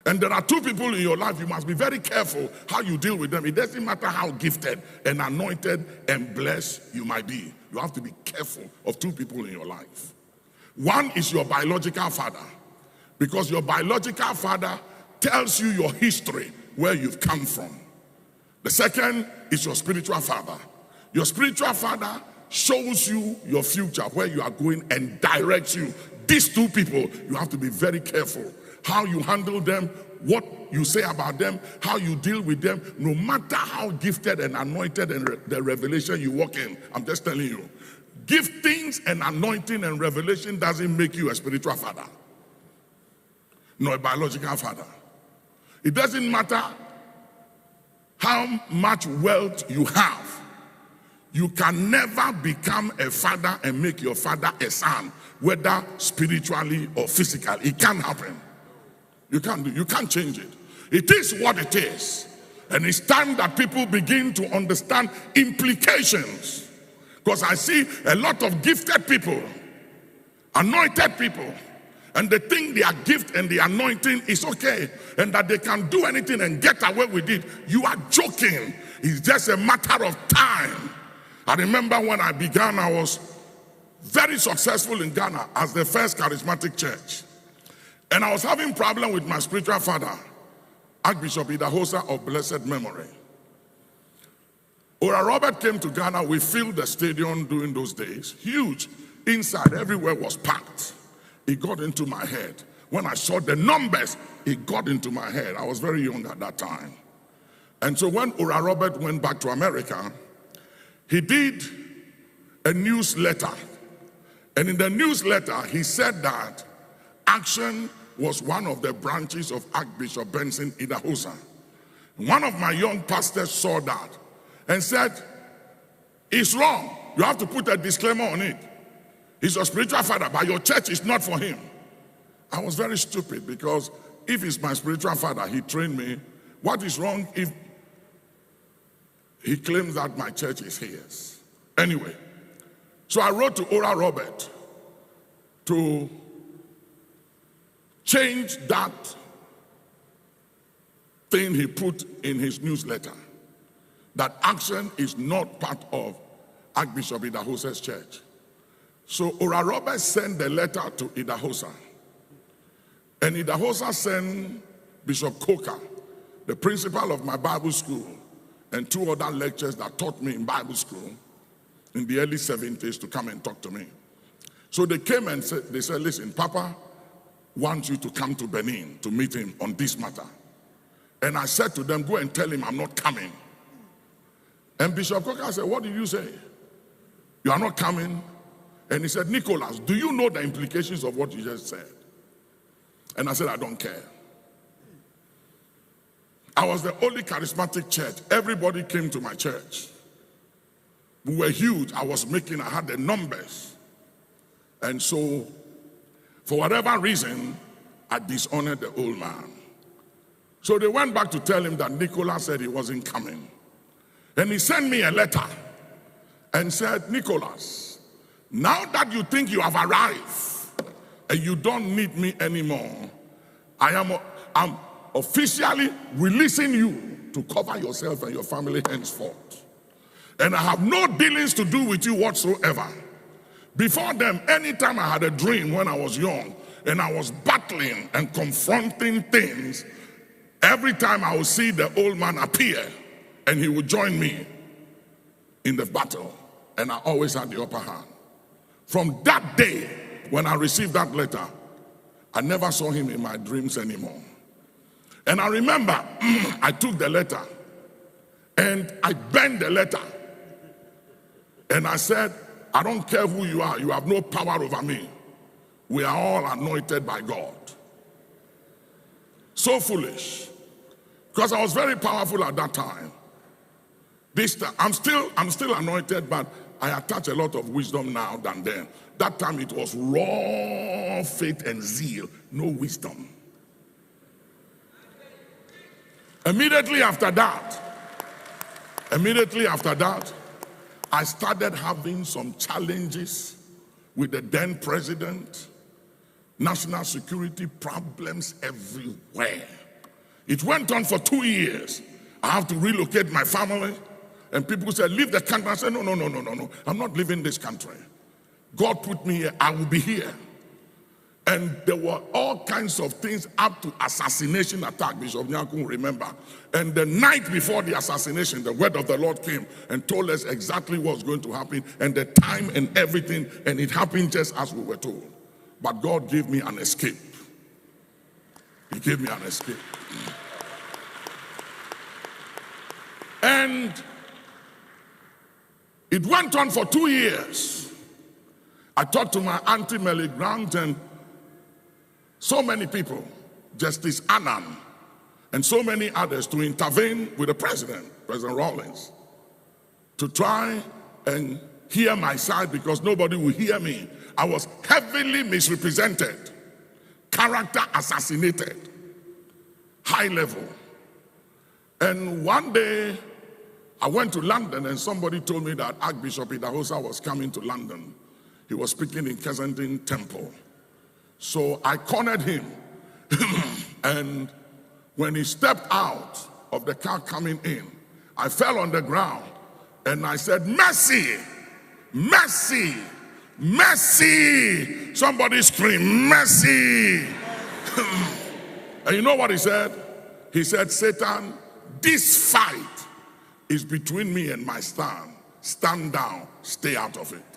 And there are two people in your life, you must be very careful how you deal with them. It doesn't matter how gifted and anointed and blessed you might be. You have to be careful of two people in your life. One is your biological father, because your biological father tells you your history, where you've come from. The second is your spiritual father. Your spiritual father shows you your future, where you are going, and directs you. These two people, you have to be very careful how you handle them, what you say about them, how you deal with them, no matter how gifted and anointed and the revelation you walk in. I'm just telling you, giftings and anointing and revelation doesn't make you a spiritual father, nor a biological father. It doesn't matter how much wealth you have. You can never become a father and make your father a son, whether spiritually or physically. It can't happen. You can't change it. It is what it is. And it's time that people begin to understand implications. Because I see a lot of gifted people, anointed people, and they think their gift and the anointing is okay, and that they can do anything and get away with it. You are joking. It's just a matter of time. I remember when I began, I was very successful in Ghana as the first charismatic church. And I was having problem with my spiritual father, Archbishop Dancan of blessed memory. Ora Robert came to Ghana. We filled the stadium during those days. Huge. Inside, everywhere was packed. It got into my head. When I saw the numbers, it got into my head. I was very young at that time. And so when Ora Robert went back to America, he did a newsletter. And in the newsletter, he said that Action was one of the branches of Archbishop Benson Idahosa. One of my young pastors saw that and said, it's wrong. You have to put a disclaimer on it. He's your spiritual father, but your church is not for him. I was very stupid, because if he's my spiritual father, he trained me. What is wrong if he claims that my church is his? Anyway, so I wrote to Ora Robert to change that thing he put in his newsletter, that Action is not part of Archbishop Idahosa's church. So Ora Robert sent the letter to Idahosa, and Idahosa sent Bishop Coker, the principal of my Bible school, and two other lecturers that taught me in Bible school in the early 70s, to come and talk to me. So they came and said, listen, Papa wants you to come to Benin to meet him on this matter. And I said to them, go and tell him I'm not coming. And Bishop Coker said, what did you say? You are not coming? And he said, Nicholas, do you know the implications of what you just said? And I said, I don't care. I was the only charismatic church. Everybody came to my church. We were huge. I had the numbers. And so, for whatever reason, I dishonored the old man. So they went back to tell him that Nicholas said he wasn't coming. And he sent me a letter and said, Nicholas, now that you think you have arrived and you don't need me anymore, I'm officially releasing you to cover yourself and your family henceforth. And I have no dealings to do with you whatsoever. Before them, anytime I had a dream when I was young and I was battling and confronting things, every time I would see the old man appear and he would join me in the battle, and I always had the upper hand. From that day, when I received that letter, I never saw him in my dreams anymore. And I remember I took the letter and I bent the letter and I said, I don't care who you are, you have no power over me. We are all anointed by God. So foolish. Because I was very powerful at that time. This time, I'm still anointed, but I attach a lot of wisdom now than then. That time it was raw faith and zeal, no wisdom. Immediately after that, I started having some challenges with the then president, national security problems everywhere. It went on for 2 years. I have to relocate my family. And people said, leave the country. I said, no. I'm not leaving this country. God put me here. I will be here. And there were all kinds of things up to assassination attack. Bishop Dancan will remember. And the night before the assassination, the word of the Lord came and told us exactly what was going to happen and the time and everything. And it happened just as we were told. But God gave me an escape. He gave me an escape. And it went on for 2 years. I talked to my auntie Melly Grant and so many people, Justice Annan, and so many others to intervene with the President Rawlings, to try and hear my side because nobody will hear me. I was heavily misrepresented, character assassinated, high level. And one day, I went to London and somebody told me that Archbishop Idahosa was coming to London. He was speaking in Kensington Temple. So I cornered him. And when he stepped out of the car coming in, I fell on the ground and I said, mercy, mercy, mercy. Somebody scream, mercy. And you know what he said? He said, Satan, this fight is between me and my stand. Stand down, stay out of it.